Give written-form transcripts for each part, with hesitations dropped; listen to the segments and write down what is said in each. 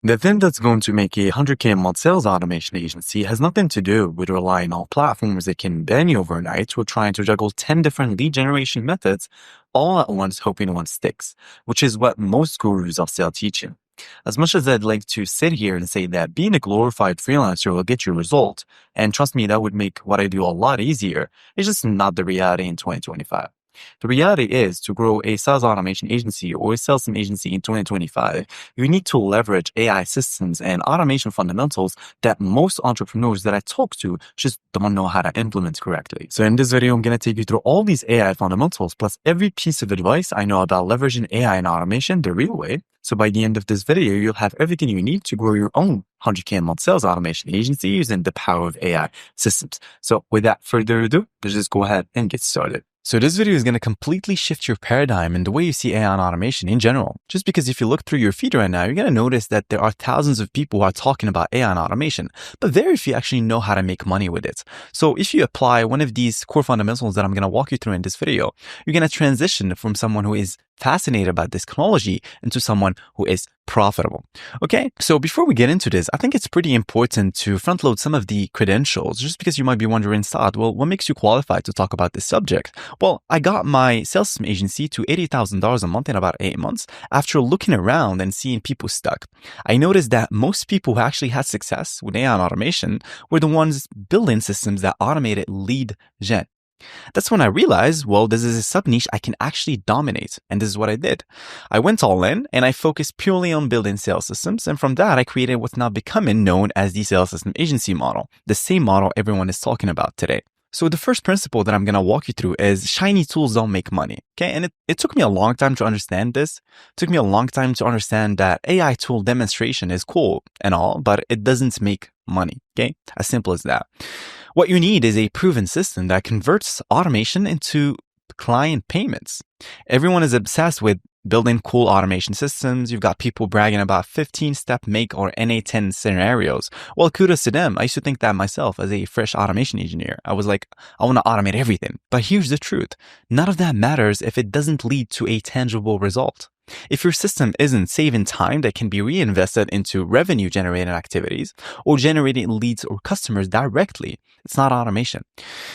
The thing that's going to make a 100K a month sales automation agency has nothing to do with relying on platforms that can ban you overnight or trying to juggle 10 different lead generation methods all at once, hoping one sticks, which is what most gurus of sales teach you. As much as I'd like to sit here and say that being a glorified freelancer will get you results, and trust me, that would make what I do a lot easier, it's just not the reality in 2025. The reality is to grow a sales automation agency or a sales team agency in 2025, you need to leverage AI systems and automation fundamentals that most entrepreneurs that I talk to just don't know how to implement correctly. So in this video, I'm going to take you through all these AI fundamentals plus every piece of advice I know about leveraging AI and automation the real way. So by the end of this video, you'll have everything you need to grow your own 100K a month sales automation agency using the power of AI systems. So without further ado, let's just go ahead and get started. So this video is going to completely shift your paradigm and the way you see AI and automation in general. Just because if you look through your feed right now, you're going to notice that there are thousands of people who are talking about AI and automation, but very few actually know how to make money with it. So if you apply one of these core fundamentals that I'm going to walk you through in this video, you're going to transition from someone who is fascinated about this technology into someone who is profitable. Okay, so before we get into this, I think it's pretty important to front load some of the credentials, just because you might be wondering, Saad, well, what makes you qualified to talk about this subject? Well, I got my sales agency to $80,000 a month in about 8 months after looking around and seeing people stuck. I noticed that most people who actually had success with AI and automation were the ones building systems that automated lead gen. That's when I realized, well, this is a sub niche I can actually dominate. And this is what I did. I went all in and I focused purely on building sales systems. And from that, I created what's now becoming known as the sales system agency model, the same model everyone is talking about today. So the first principle that I'm going to walk you through is shiny tools don't make money. Okay. And it took me a long time to understand this. It took me a long time to understand that AI tool demonstration is cool and all, but it doesn't make money. Okay. As simple as that. What you need is a proven system that converts automation into client payments. Everyone is obsessed with building cool automation systems. You've got people bragging about 15-step make or NA10 scenarios. Well, kudos to them. I used to think that myself as a fresh automation engineer. I was like, I want to automate everything. But here's the truth. None of that matters if it doesn't lead to a tangible result. If your system isn't saving time that can be reinvested into revenue generating activities or generating leads or customers directly, it's not automation.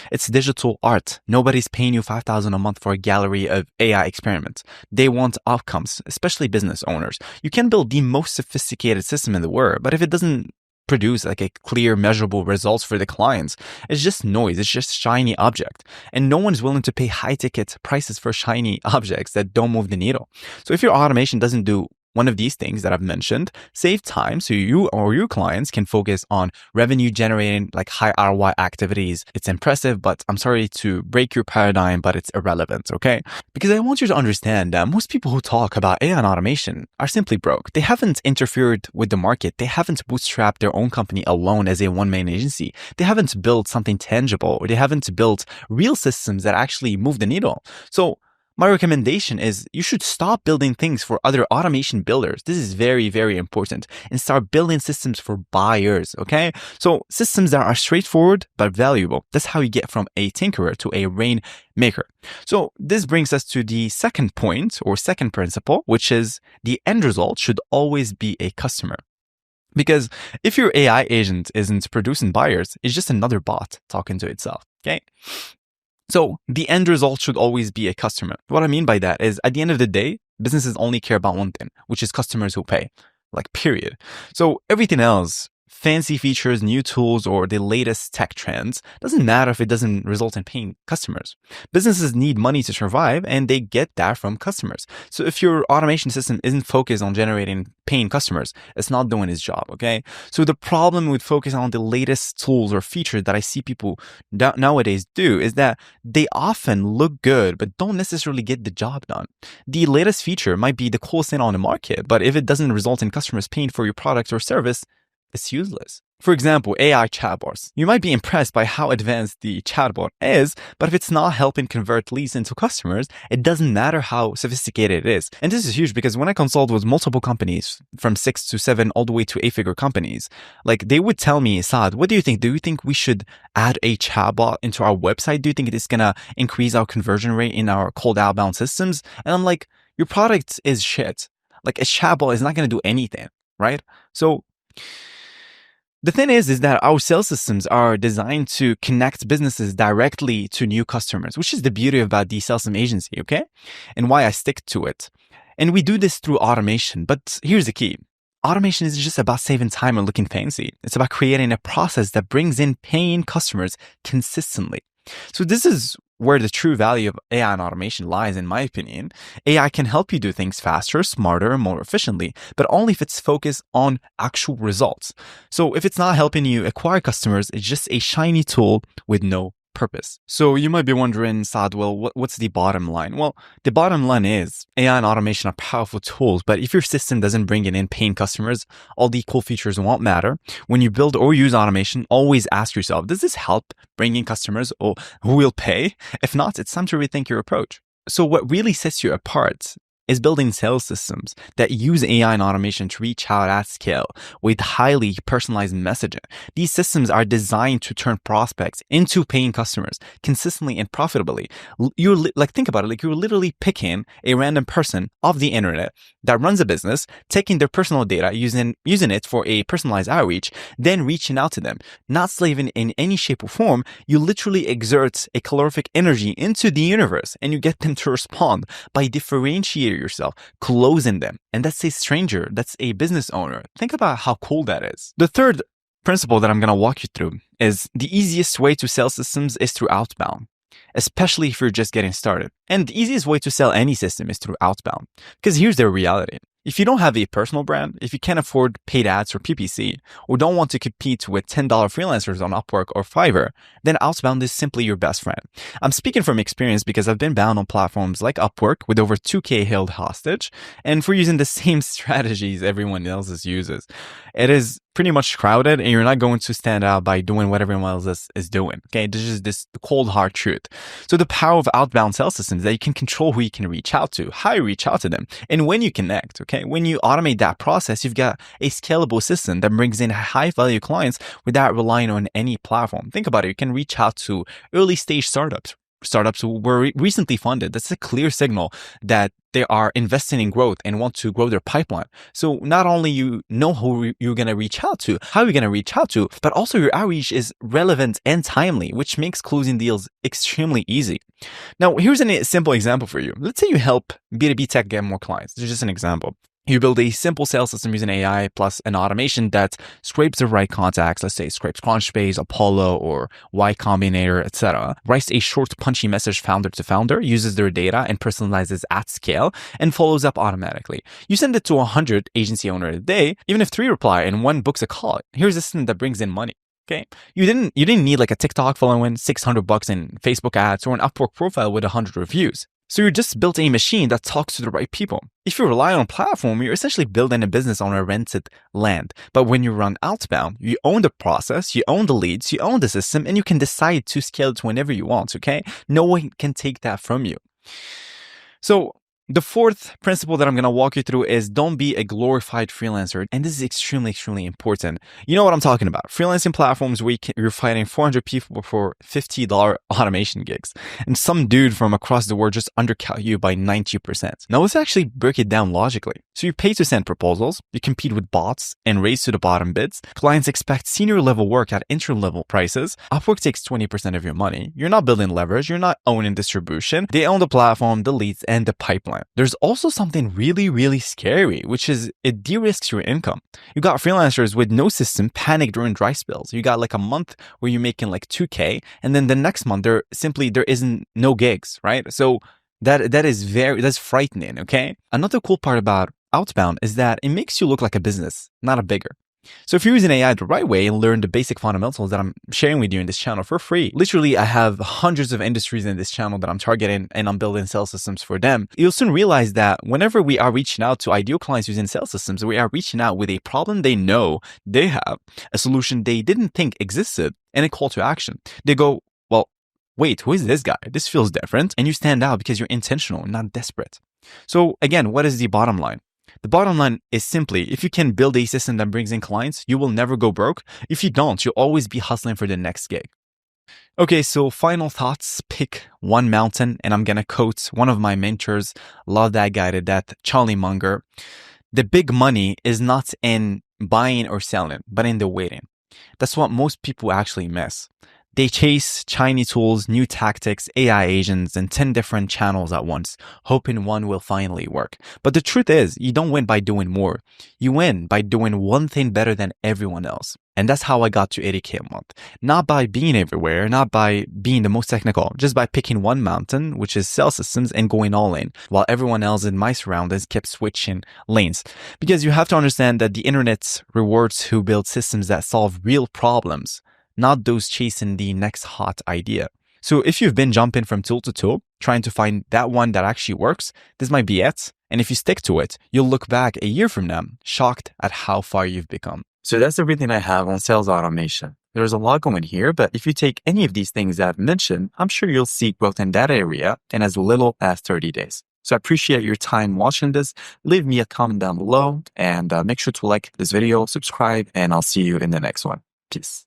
It's digital art. Nobody's paying you $5,000 a month for a gallery of AI experiments. They want outcomes, especially business owners. You can build the most sophisticated system in the world, but if it doesn't produce like a clear measurable results for the clients, it's just noise. It's just shiny object. And no one's willing to pay high ticket prices for shiny objects that don't move the needle. So if your automation doesn't do one of these things that I've mentioned, save time so you or your clients can focus on revenue generating like high ROI activities. It's impressive, but I'm sorry to break your paradigm, but it's irrelevant, okay? Because I want you to understand that most people who talk about AI and automation are simply broke. They haven't interfered with the market. They haven't bootstrapped their own company alone as a one-man agency. They haven't built something tangible, or they haven't built real systems that actually move the needle. So my recommendation is you should stop building things for other automation builders. This is very, very important. And start building systems for buyers, okay? So systems that are straightforward but valuable. That's how you get from a tinkerer to a rainmaker. So this brings us to the second point or second principle, which is the end result should always be a customer. Because if your AI agent isn't producing buyers, it's just another bot talking to itself, okay? So the end result should always be a customer. What I mean by that is at the end of the day, businesses only care about one thing, which is customers who pay, like period. So everything else, fancy features, new tools, or the latest tech trends, doesn't matter if it doesn't result in paying customers. Businesses need money to survive and they get that from customers. So if your automation system isn't focused on generating paying customers, it's not doing its job, okay? So the problem with focusing on the latest tools or features that I see people nowadays do is that they often look good, but don't necessarily get the job done. The latest feature might be the coolest thing on the market, but if it doesn't result in customers paying for your product or service, it's useless. For example, AI chatbots. You might be impressed by how advanced the chatbot is, but if it's not helping convert leads into customers, it doesn't matter how sophisticated it is. And this is huge because when I consult with multiple companies, from 6 to 7 all the way to 8-figure companies, like they would tell me, Saad, what do you think? Do you think we should add a chatbot into our website? Do you think it is going to increase our conversion rate in our cold outbound systems? And I'm like, your product is shit. Like a chatbot is not going to do anything. right? So the thing is that our sales systems are designed to connect businesses directly to new customers, which is the beauty about the sales agency, okay? And why I stick to it. And we do this through automation. But here's the key. Automation is just about saving time and looking fancy. It's about creating a process that brings in paying customers consistently. So this is where the true value of AI and automation lies, in my opinion. AI can help you do things faster, smarter, and more efficiently, but only if it's focused on actual results. So if it's not helping you acquire customers, it's just a shiny tool with no purpose. So you might be wondering, Saad, well, what's the bottom line? Well, the bottom line is AI and automation are powerful tools, but if your system doesn't bring in paying customers, all the cool features won't matter. When you build or use automation, always ask yourself, does this help bring in customers or who will pay? If not, it's time to rethink your approach. So what really sets you apart is building sales systems that use AI and automation to reach out at scale with highly personalized messaging. These systems are designed to turn prospects into paying customers consistently and profitably. Think about it, like you're literally picking a random person off the internet that runs a business, taking their personal data, using it for a personalized outreach, then reaching out to them, not slaving in any shape or form. You literally exert a calorific energy into the universe and you get them to respond by differentiating yourself, closing them. And that's a stranger, that's a business owner. Think about how cool that is. The third principle that I'm going to walk you through is the easiest way to sell systems is through outbound, especially if you're just getting started. And the easiest way to sell any system is through outbound. Because here's the reality. If you don't have a personal brand, if you can't afford paid ads or PPC, or don't want to compete with $10 freelancers on Upwork or Fiverr, then outbound is simply your best friend. I'm speaking from experience because I've been bound on platforms like Upwork with over 2K held hostage, and for using the same strategies everyone else uses. It is pretty much crowded and you're not going to stand out by doing what everyone else is doing. Okay, this is this cold hard truth. So the power of outbound sales systems is that you can control who you can reach out to, how you reach out to them, and when you connect. Okay, when you automate that process, you've got a scalable system that brings in high value clients without relying on any platform. Think about it. You can reach out to early stage startups who were recently funded. That's a clear signal that they are investing in growth and want to grow their pipeline. So not only you know who you're going to reach out to, how you're going to reach out to, but also your outreach is relevant and timely, which makes closing deals extremely easy. Now, here's a simple example for you. Let's say you help B2B tech get more clients. This is just an example. You build a simple sales system using AI plus an automation that scrapes the right contacts. Let's say scrapes Crunchbase, Apollo, or Y Combinator, etc. Writes a short, punchy message founder to founder, uses their data and personalizes at scale, and follows up automatically. You send it to 100 agency owners a day. Even if 3 reply and 1 books a call, here's a system that brings in money. Okay, you didn't need like a TikTok following, $600 in Facebook ads, or an Upwork profile with 100 reviews. So you just built a machine that talks to the right people. If you rely on a platform, you're essentially building a business on a rented land. But when you run outbound, you own the process, you own the leads, you own the system, and you can decide to scale it whenever you want, okay? No one can take that from you. So the fourth principle that I'm going to walk you through is don't be a glorified freelancer. And this is extremely, extremely important. You know what I'm talking about. Freelancing platforms where you're fighting 400 people for $50 automation gigs. And some dude from across the world just undercut you by 90%. Now let's actually break it down logically. So you pay to send proposals, you compete with bots and race to the bottom bids. Clients expect senior level work at entry level prices. Upwork takes 20% of your money. You're not building leverage. You're not owning distribution. They own the platform, the leads, and the pipeline. There's also something really, really scary, which is it de-risks your income. You got freelancers with no system panic during dry spells. You got like a month where you're making like 2K, and then the next month there isn't no gigs, right? So that's frightening, okay? Another cool part about outbound is that it makes you look like a business, not a bigger. So if you're using AI the right way and learn the basic fundamentals that I'm sharing with you in this channel for free, literally I have hundreds of industries in this channel that I'm targeting and I'm building sales systems for them. You'll soon realize that whenever we are reaching out to ideal clients using sales systems, we are reaching out with a problem they know they have, a solution they didn't think existed, and a call to action. They go, well, wait, who is this guy? This feels different. And you stand out because you're intentional, not desperate. So again, what is the bottom line? The bottom line is simply, if you can build a system that brings in clients, you will never go broke. If you don't, you'll always be hustling for the next gig. Okay, so final thoughts, pick one mountain, and I'm going to quote one of my mentors, love that guy to death, Charlie Munger. The big money is not in buying or selling, but in the waiting. That's what most people actually miss. They chase shiny tools, new tactics, AI agents, and 10 different channels at once, hoping one will finally work. But the truth is, you don't win by doing more. You win by doing one thing better than everyone else. And that's how I got to 80K a month. Not by being everywhere, not by being the most technical, just by picking one mountain, which is sales systems, and going all in, while everyone else in my surroundings kept switching lanes. Because you have to understand that the internet rewards who build systems that solve real problems, not those chasing the next hot idea. So if you've been jumping from tool to tool, trying to find that one that actually works, this might be it. And if you stick to it, you'll look back a year from now, shocked at how far you've become. So that's everything I have on sales automation. There's a lot going here, but if you take any of these things I've mentioned, I'm sure you'll see growth in that area in as little as 30 days. So I appreciate your time watching this. Leave me a comment down below and make sure to like this video, subscribe, and I'll see you in the next one. Peace.